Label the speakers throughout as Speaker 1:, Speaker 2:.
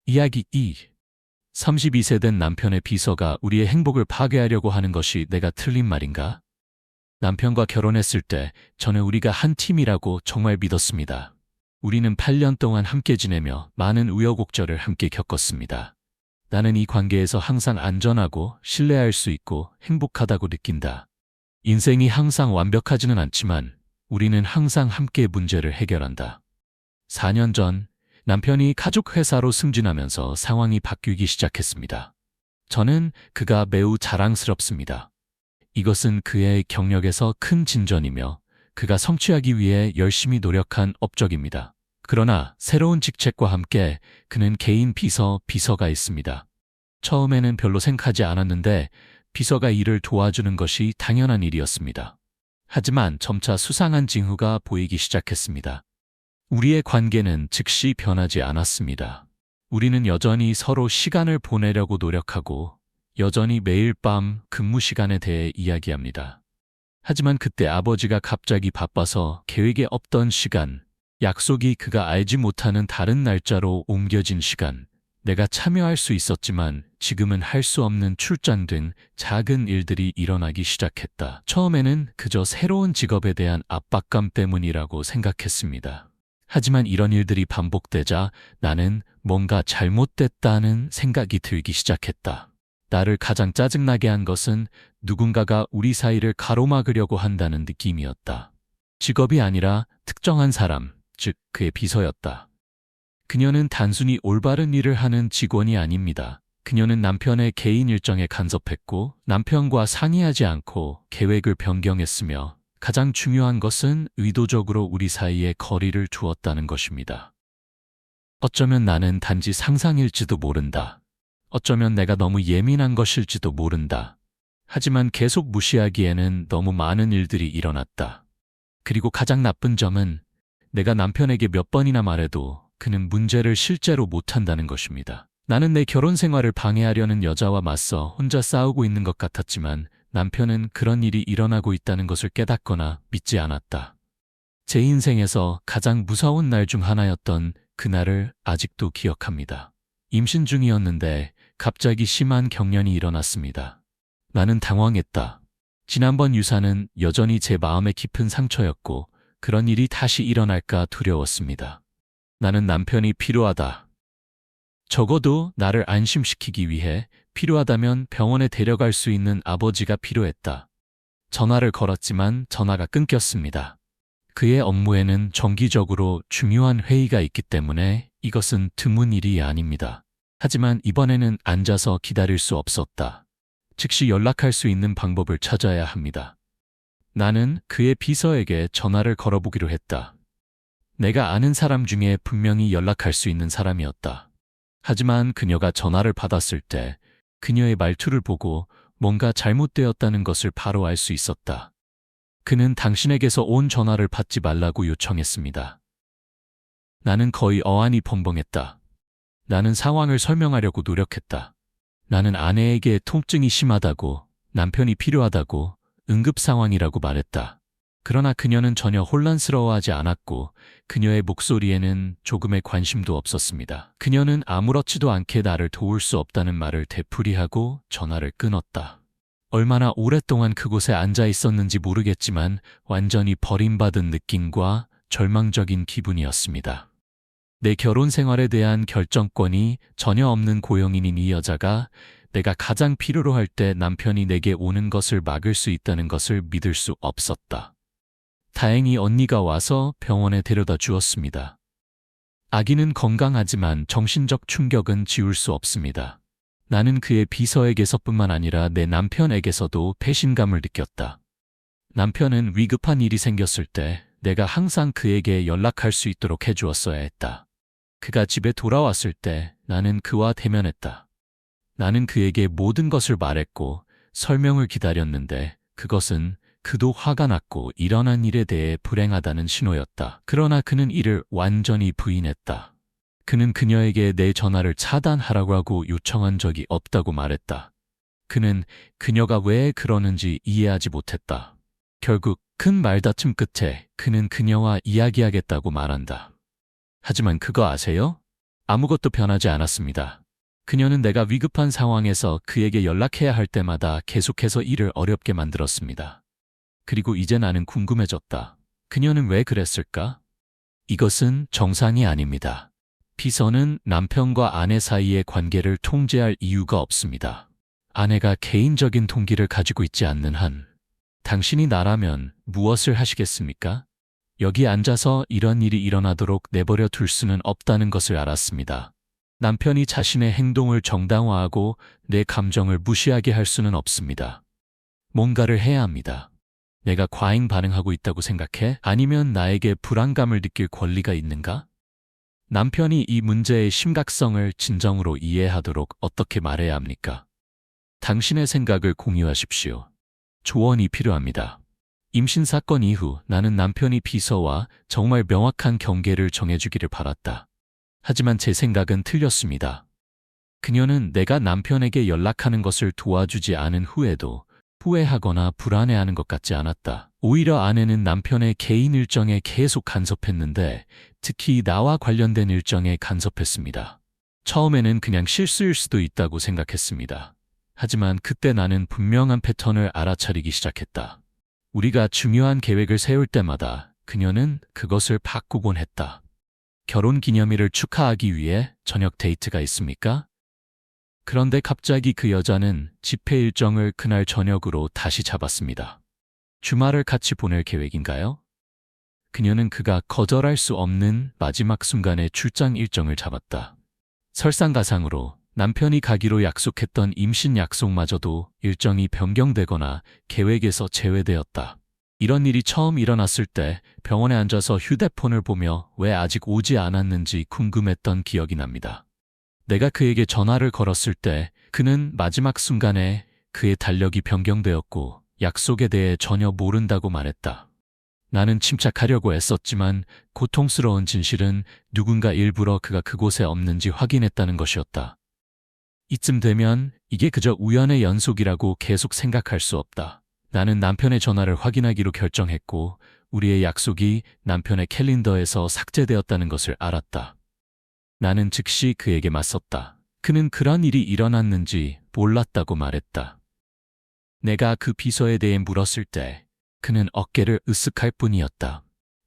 Speaker 1: 이야기 2. 32세 된 남편의 비서가 우리의 행복을 파괴하려고 하는 것이 내가 틀린 말인가? 남편과 결혼했을 때 저는 우리가 한 팀이라고 정말 믿었습니다. 우리는 8년 동안 함께 지내며 많은 우여곡절을 함께 겪었습니다. 나는 이 관계에서 항상 안전하고 신뢰할 수 있고 행복하다고 느낀다. 인생이 항상 완벽하지는 않지만 우리는 항상 함께 문제를 해결한다. 4년 전 남편이 가족 회사로 승진하면서 상황이 바뀌기 시작했습니다. 저는 그가 매우 자랑스럽습니다. 이것은 그의 경력에서 큰 진전이며 그가 성취하기 위해 열심히 노력한 업적입니다. 그러나 새로운 직책과 함께 그는 개인 비서가 있습니다. 처음에는 별로 생각하지 않았는데 비서가 일을 도와주는 것이 당연한 일이었습니다. 하지만 점차 수상한 징후가 보이기 시작했습니다. 우리의 관계는 즉시 변하지 않았습니다. 우리는 여전히 서로 시간을 보내려고 노력하고 여전히 매일 밤 근무 시간에 대해 이야기합니다. 하지만 그때 아버지가 갑자기 바빠서 계획에 없던 시간, 약속이 그가 알지 못하는 다른 날짜로 옮겨진 시간, 내가 참여할 수 있었지만 지금은 할 수 없는 출장 등 작은 일들이 일어나기 시작했다. 처음에는 그저 새로운 직업에 대한 압박감 때문이라고 생각했습니다. 하지만 이런 일들이 반복되자 나는 뭔가 잘못됐다는 생각이 들기 시작했다. 나를 가장 짜증나게 한 것은 누군가가 우리 사이를 가로막으려고 한다는 느낌이었다. 직업이 아니라 특정한 사람, 즉 그의 비서였다. 그녀는 단순히 올바른 일을 하는 직원이 아닙니다. 그녀는 남편의 개인 일정에 간섭했고 남편과 상의하지 않고 계획을 변경했으며 가장 중요한 것은 의도적으로 우리 사이에 거리를 두었다는 것입니다. 어쩌면 나는 단지 상상일지도 모른다. 어쩌면 내가 너무 예민한 것일지도 모른다. 하지만 계속 무시하기에는 너무 많은 일들이 일어났다. 그리고 가장 나쁜 점은 내가 남편에게 몇 번이나 말해도 그는 문제를 실제로 못한다는 것입니다. 나는 내 결혼 생활을 방해하려는 여자와 맞서 혼자 싸우고 있는 것 같았지만 남편은 그런 일이 일어나고 있다는 것을 깨닫거나 믿지 않았다. 제 인생에서 가장 무서운 날 중 하나였던 그날을 아직도 기억합니다. 임신 중이었는데 갑자기 심한 경련이 일어났습니다. 나는 당황했다. 지난번 유산은 여전히 제 마음에 깊은 상처였고 그런 일이 다시 일어날까 두려웠습니다. 나는 남편이 필요하다. 적어도 나를 안심시키기 위해 필요하다면 병원에 데려갈 수 있는 아버지가 필요했다. 전화를 걸었지만 전화가 끊겼습니다. 그의 업무에는 정기적으로 중요한 회의가 있기 때문에 이것은 드문 일이 아닙니다. 하지만 이번에는 앉아서 기다릴 수 없었다. 즉시 연락할 수 있는 방법을 찾아야 합니다. 나는 그의 비서에게 전화를 걸어보기로 했다. 내가 아는 사람 중에 분명히 연락할 수 있는 사람이었다. 하지만 그녀가 전화를 받았을 때 그녀의 말투를 보고 뭔가 잘못되었다는 것을 바로 알 수 있었다. 그는 당신에게서 온 전화를 받지 말라고 요청했습니다. 나는 거의 어안이 벙벙했다. 나는 상황을 설명하려고 노력했다. 나는 아내에게 통증이 심하다고, 남편이 필요하다고, 응급 상황이라고 말했다. 그러나 그녀는 전혀 혼란스러워하지 않았고 그녀의 목소리에는 조금의 관심도 없었습니다. 그녀는 아무렇지도 않게 나를 도울 수 없다는 말을 되풀이하고 전화를 끊었다. 얼마나 오랫동안 그곳에 앉아 있었는지 모르겠지만 완전히 버림받은 느낌과 절망적인 기분이었습니다. 내 결혼 생활에 대한 결정권이 전혀 없는 고용인인 이 여자가 내가 가장 필요로 할 때 남편이 내게 오는 것을 막을 수 있다는 것을 믿을 수 없었다. 다행히 언니가 와서 병원에 데려다 주었습니다. 아기는 건강하지만 정신적 충격은 지울 수 없습니다. 나는 그의 비서에게서뿐만 아니라 내 남편에게서도 배신감을 느꼈다. 남편은 위급한 일이 생겼을 때 내가 항상 그에게 연락할 수 있도록 해주었어야 했다. 그가 집에 돌아왔을 때 나는 그와 대면했다. 나는 그에게 모든 것을 말했고 설명을 기다렸는데 그것은 그도 화가 났고 일어난 일에 대해 불행하다는 신호였다. 그러나 그는 이를 완전히 부인했다. 그는 그녀에게 내 전화를 차단하라고 하고 요청한 적이 없다고 말했다. 그는 그녀가 왜 그러는지 이해하지 못했다. 결국 큰 말다툼 끝에 그는 그녀와 이야기하겠다고 말한다. 하지만 그거 아세요? 아무것도 변하지 않았습니다. 그녀는 내가 위급한 상황에서 그에게 연락해야 할 때마다 계속해서 일을 어렵게 만들었습니다. 그리고 이제 나는 궁금해졌다. 그녀는 왜 그랬을까? 이것은 정상이 아닙니다. 비서는 남편과 아내 사이의 관계를 통제할 이유가 없습니다. 아내가 개인적인 동기를 가지고 있지 않는 한, 당신이 나라면 무엇을 하시겠습니까? 여기 앉아서 이런 일이 일어나도록 내버려 둘 수는 없다는 것을 알았습니다. 남편이 자신의 행동을 정당화하고 내 감정을 무시하게 할 수는 없습니다. 뭔가를 해야 합니다. 내가 과잉 반응하고 있다고 생각해? 아니면 나에게 불안감을 느낄 권리가 있는가? 남편이 이 문제의 심각성을 진정으로 이해하도록 어떻게 말해야 합니까? 당신의 생각을 공유하십시오. 조언이 필요합니다. 임신 사건 이후 나는 남편이 비서와 정말 명확한 경계를 정해주기를 바랐다. 하지만 제 생각은 틀렸습니다. 그녀는 내가 남편에게 연락하는 것을 도와주지 않은 후에도 후회하거나 불안해하는 것 같지 않았다. 오히려 아내는 남편의 개인 일정에 계속 간섭했는데 특히 나와 관련된 일정에 간섭했습니다. 처음에는 그냥 실수일 수도 있다고 생각했습니다. 하지만 그때 나는 분명한 패턴을 알아차리기 시작했다. 우리가 중요한 계획을 세울 때마다 그녀는 그것을 바꾸곤 했다. 결혼 기념일을 축하하기 위해 저녁 데이트가 있습니까? 그런데 갑자기 그 여자는 집회 일정을 그날 저녁으로 다시 잡았습니다. 주말을 같이 보낼 계획인가요? 그녀는 그가 거절할 수 없는 마지막 순간에 출장 일정을 잡았다. 설상가상으로 남편이 가기로 약속했던 임신 약속마저도 일정이 변경되거나 계획에서 제외되었다. 이런 일이 처음 일어났을 때 병원에 앉아서 휴대폰을 보며 왜 아직 오지 않았는지 궁금했던 기억이 납니다. 내가 그에게 전화를 걸었을 때 그는 마지막 순간에 그의 달력이 변경되었고 약속에 대해 전혀 모른다고 말했다. 나는 침착하려고 애썼지만 고통스러운 진실은 누군가 일부러 그가 그곳에 없는지 확인했다는 것이었다. 이쯤 되면 이게 그저 우연의 연속이라고 계속 생각할 수 없다. 나는 남편의 전화를 확인하기로 결정했고 우리의 약속이 남편의 캘린더에서 삭제되었다는 것을 알았다. 나는 즉시 그에게 맞섰다. 그는 그런 일이 일어났는지 몰랐다고 말했다. 내가 그 비서에 대해 물었을 때 그는 어깨를 으쓱할 뿐이었다.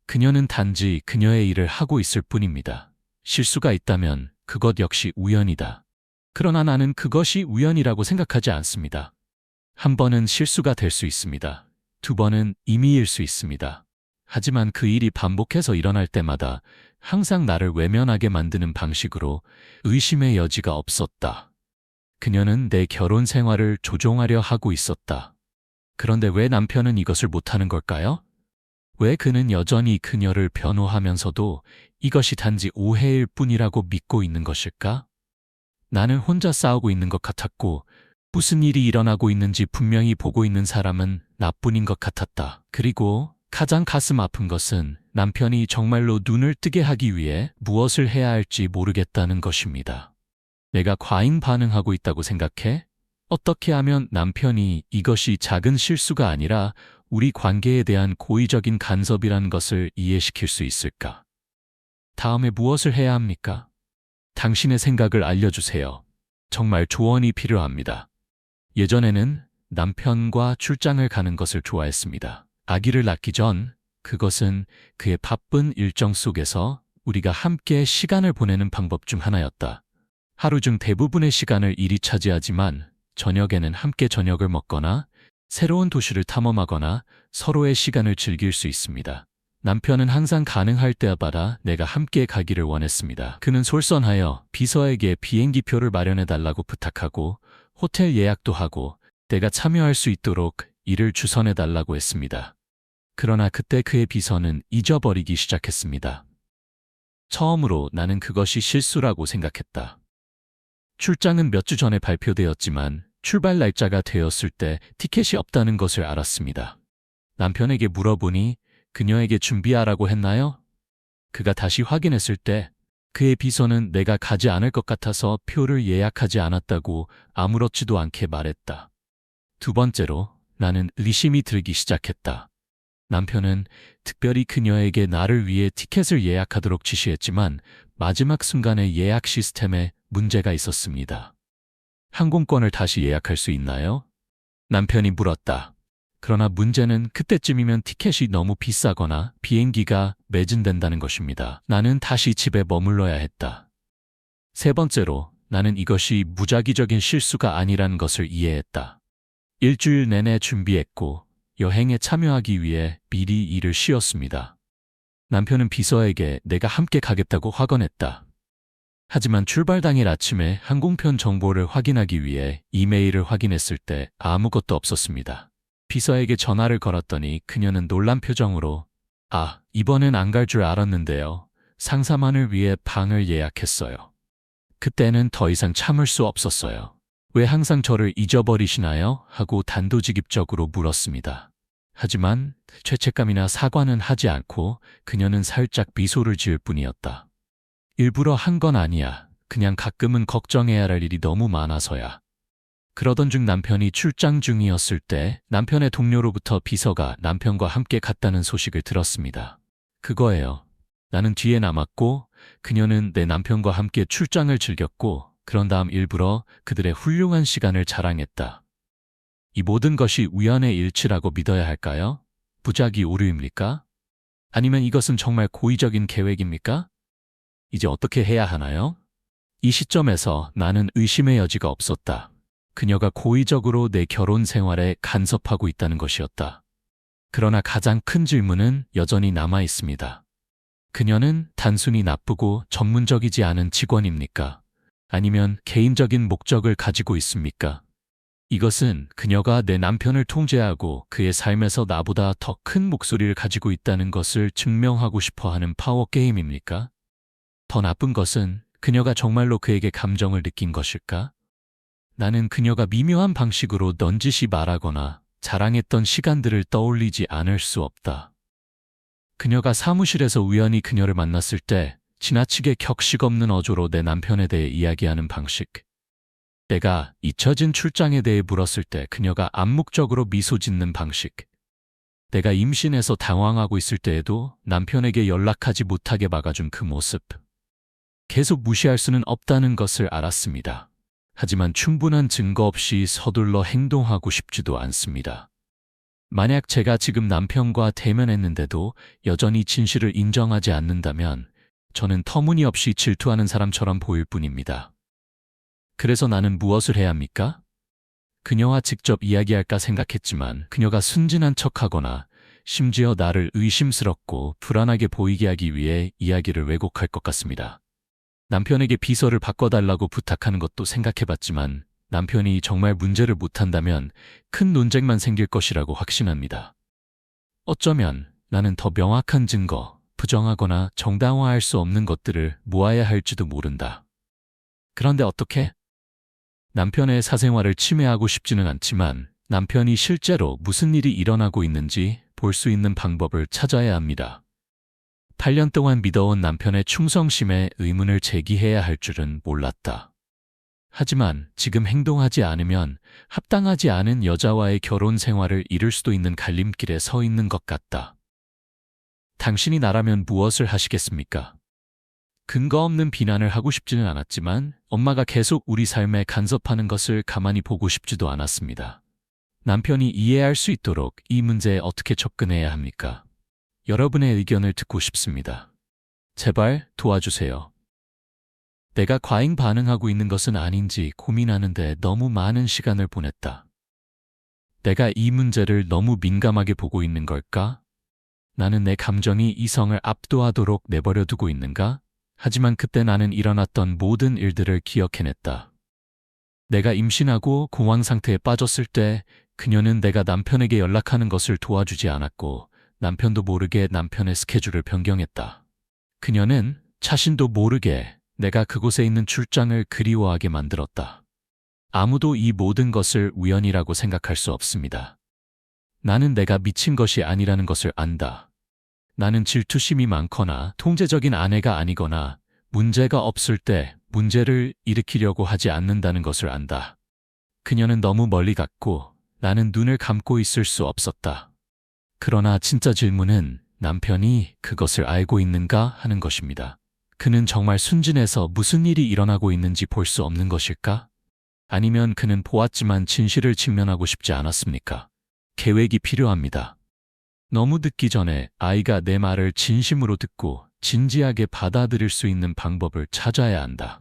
Speaker 1: 그녀는 단지 그녀의 일을 하고 있을 뿐입니다. 실수가 있다면 그것 역시 우연이다. 그러나 나는 그것이 우연이라고 생각하지 않습니다. 한 번은 실수가 될 수 있습니다. 두 번은 임의일 수 있습니다. 하지만 그 일이 반복해서 일어날 때마다 항상 나를 외면하게 만드는 방식으로 의심의 여지가 없었다. 그녀는 내 결혼 생활을 조종하려 하고 있었다. 그런데 왜 남편은 이것을 못하는 걸까요? 왜 그는 여전히 그녀를 변호하면서도 이것이 단지 오해일 뿐이라고 믿고 있는 것일까? 나는 혼자 싸우고 있는 것 같았고 무슨 일이 일어나고 있는지 분명히 보고 있는 사람은 나뿐인 것 같았다. 그리고 가장 가슴 아픈 것은 남편이 정말로 눈을 뜨게 하기 위해 무엇을 해야 할지 모르겠다는 것입니다. 내가 과잉 반응하고 있다고 생각해? 어떻게 하면 남편이 이것이 작은 실수가 아니라 우리 관계에 대한 고의적인 간섭이라는 것을 이해시킬 수 있을까? 다음에 무엇을 해야 합니까? 당신의 생각을 알려주세요. 정말 조언이 필요합니다. 예전에는 남편과 출장을 가는 것을 좋아했습니다. 아기를 낳기 전 그것은 그의 바쁜 일정 속에서 우리가 함께 시간을 보내는 방법 중 하나였다. 하루 중 대부분의 시간을 일이 차지하지만 저녁에는 함께 저녁을 먹거나 새로운 도시를 탐험하거나 서로의 시간을 즐길 수 있습니다. 남편은 항상 가능할 때마다 내가 함께 가기를 원했습니다. 그는 솔선하여 비서에게 비행기표를 마련해달라고 부탁하고 호텔 예약도 하고 내가 참여할 수 있도록 일을 주선해달라고 했습니다. 그러나 그때 그의 비서는 잊어버리기 시작했습니다. 처음으로 나는 그것이 실수라고 생각했다. 출장은 몇 주 전에 발표되었지만 출발 날짜가 되었을 때 티켓이 없다는 것을 알았습니다. 남편에게 물어보니 그녀에게 준비하라고 했나요? 그가 다시 확인했을 때 그의 비서는 내가 가지 않을 것 같아서 표를 예약하지 않았다고 아무렇지도 않게 말했다. 두 번째로 나는 의심이 들기 시작했다. 남편은 특별히 그녀에게 나를 위해 티켓을 예약하도록 지시했지만 마지막 순간에 예약 시스템에 문제가 있었습니다. 항공권을 다시 예약할 수 있나요? 남편이 물었다. 그러나 문제는 그때쯤이면 티켓이 너무 비싸거나 비행기가 매진된다는 것입니다. 나는 다시 집에 머물러야 했다. 세 번째로, 나는 이것이 무작위적인 실수가 아니라는 것을 이해했다. 일주일 내내 준비했고 여행에 참여하기 위해 미리 일을 쉬었습니다. 남편은 비서에게 내가 함께 가겠다고 확언했다. 하지만 출발 당일 아침에 항공편 정보를 확인하기 위해 이메일을 확인했을 때 아무것도 없었습니다. 비서에게 전화를 걸었더니 그녀는 놀란 표정으로 이번엔 안 갈 줄 알았는데요. 상사만을 위해 방을 예약했어요. 그때는 더 이상 참을 수 없었어요. 왜 항상 저를 잊어버리시나요? 하고 단도직입적으로 물었습니다. 하지만 죄책감이나 사과는 하지 않고 그녀는 살짝 미소를 지을 뿐이었다. 일부러 한 건 아니야. 그냥 가끔은 걱정해야 할 일이 너무 많아서야. 그러던 중 남편이 출장 중이었을 때 남편의 동료로부터 비서가 남편과 함께 갔다는 소식을 들었습니다. 그거예요. 나는 뒤에 남았고 그녀는 내 남편과 함께 출장을 즐겼고 그런 다음 일부러 그들의 훌륭한 시간을 자랑했다. 이 모든 것이 우연의 일치라고 믿어야 할까요? 부작위 오류입니까? 아니면 이것은 정말 고의적인 계획입니까? 이제 어떻게 해야 하나요? 이 시점에서 나는 의심의 여지가 없었다. 그녀가 고의적으로 내 결혼 생활에 간섭하고 있다는 것이었다. 그러나 가장 큰 질문은 여전히 남아 있습니다. 그녀는 단순히 나쁘고 전문적이지 않은 직원입니까? 아니면 개인적인 목적을 가지고 있습니까? 이것은 그녀가 내 남편을 통제하고 그의 삶에서 나보다 더 큰 목소리를 가지고 있다는 것을 증명하고 싶어 하는 파워 게임입니까? 더 나쁜 것은 그녀가 정말로 그에게 감정을 느낀 것일까? 나는 그녀가 미묘한 방식으로 넌지시 말하거나 자랑했던 시간들을 떠올리지 않을 수 없다. 그녀가 사무실에서 우연히 그녀를 만났을 때 지나치게 격식 없는 어조로 내 남편에 대해 이야기하는 방식. 내가 잊혀진 출장에 대해 물었을 때 그녀가 암묵적으로 미소 짓는 방식. 내가 임신해서 당황하고 있을 때에도 남편에게 연락하지 못하게 막아준 그 모습. 계속 무시할 수는 없다는 것을 알았습니다. 하지만 충분한 증거 없이 서둘러 행동하고 싶지도 않습니다. 만약 제가 지금 남편과 대면했는데도 여전히 진실을 인정하지 않는다면 저는 터무니없이 질투하는 사람처럼 보일 뿐입니다. 그래서 나는 무엇을 해야 합니까? 그녀와 직접 이야기할까 생각했지만 그녀가 순진한 척하거나 심지어 나를 의심스럽고 불안하게 보이게 하기 위해 이야기를 왜곡할 것 같습니다. 남편에게 비서를 바꿔달라고 부탁하는 것도 생각해봤지만 남편이 정말 문제를 못한다면 큰 논쟁만 생길 것이라고 확신합니다. 어쩌면 나는 더 명확한 증거, 부정하거나 정당화할 수 없는 것들을 모아야 할지도 모른다. 그런데 어떻게? 남편의 사생활을 침해하고 싶지는 않지만 남편이 실제로 무슨 일이 일어나고 있는지 볼 수 있는 방법을 찾아야 합니다. 8년 동안 믿어온 남편의 충성심에 의문을 제기해야 할 줄은 몰랐다. 하지만 지금 행동하지 않으면 합당하지 않은 여자와의 결혼 생활을 이룰 수도 있는 갈림길에 서 있는 것 같다. 당신이 나라면 무엇을 하시겠습니까? 근거 없는 비난을 하고 싶지는 않았지만 엄마가 계속 우리 삶에 간섭하는 것을 가만히 보고 싶지도 않았습니다. 남편이 이해할 수 있도록 이 문제에 어떻게 접근해야 합니까? 여러분의 의견을 듣고 싶습니다. 제발 도와주세요. 내가 과잉 반응하고 있는 것은 아닌지 고민하는데 너무 많은 시간을 보냈다. 내가 이 문제를 너무 민감하게 보고 있는 걸까? 나는 내 감정이 이성을 압도하도록 내버려 두고 있는가? 하지만 그때 나는 일어났던 모든 일들을 기억해냈다. 내가 임신하고 공황 상태에 빠졌을 때 그녀는 내가 남편에게 연락하는 것을 도와주지 않았고 남편도 모르게 남편의 스케줄을 변경했다. 그녀는 자신도 모르게 내가 그곳에 있는 출장을 그리워하게 만들었다. 아무도 이 모든 것을 우연이라고 생각할 수 없습니다. 나는 내가 미친 것이 아니라는 것을 안다. 나는 질투심이 많거나 통제적인 아내가 아니거나 문제가 없을 때 문제를 일으키려고 하지 않는다는 것을 안다. 그녀는 너무 멀리 갔고 나는 눈을 감고 있을 수 없었다. 그러나 진짜 질문은 남편이 그것을 알고 있는가 하는 것입니다. 그는 정말 순진해서 무슨 일이 일어나고 있는지 볼 수 없는 것일까? 아니면 그는 보았지만 진실을 직면하고 싶지 않았습니까? 계획이 필요합니다. 너무 듣기 전에 아이가 내 말을 진심으로 듣고 진지하게 받아들일 수 있는 방법을 찾아야 한다.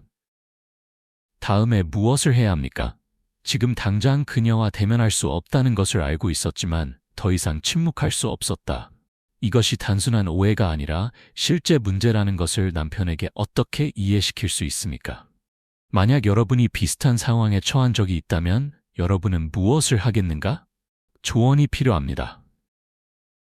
Speaker 1: 다음에 무엇을 해야 합니까? 지금 당장 그녀와 대면할 수 없다는 것을 알고 있었지만 더 이상 침묵할 수 없었다. 이것이 단순한 오해가 아니라 실제 문제라는 것을 남편에게 어떻게 이해시킬 수 있습니까? 만약 여러분이 비슷한 상황에 처한 적이 있다면 여러분은 무엇을 하겠는가? 조언이 필요합니다.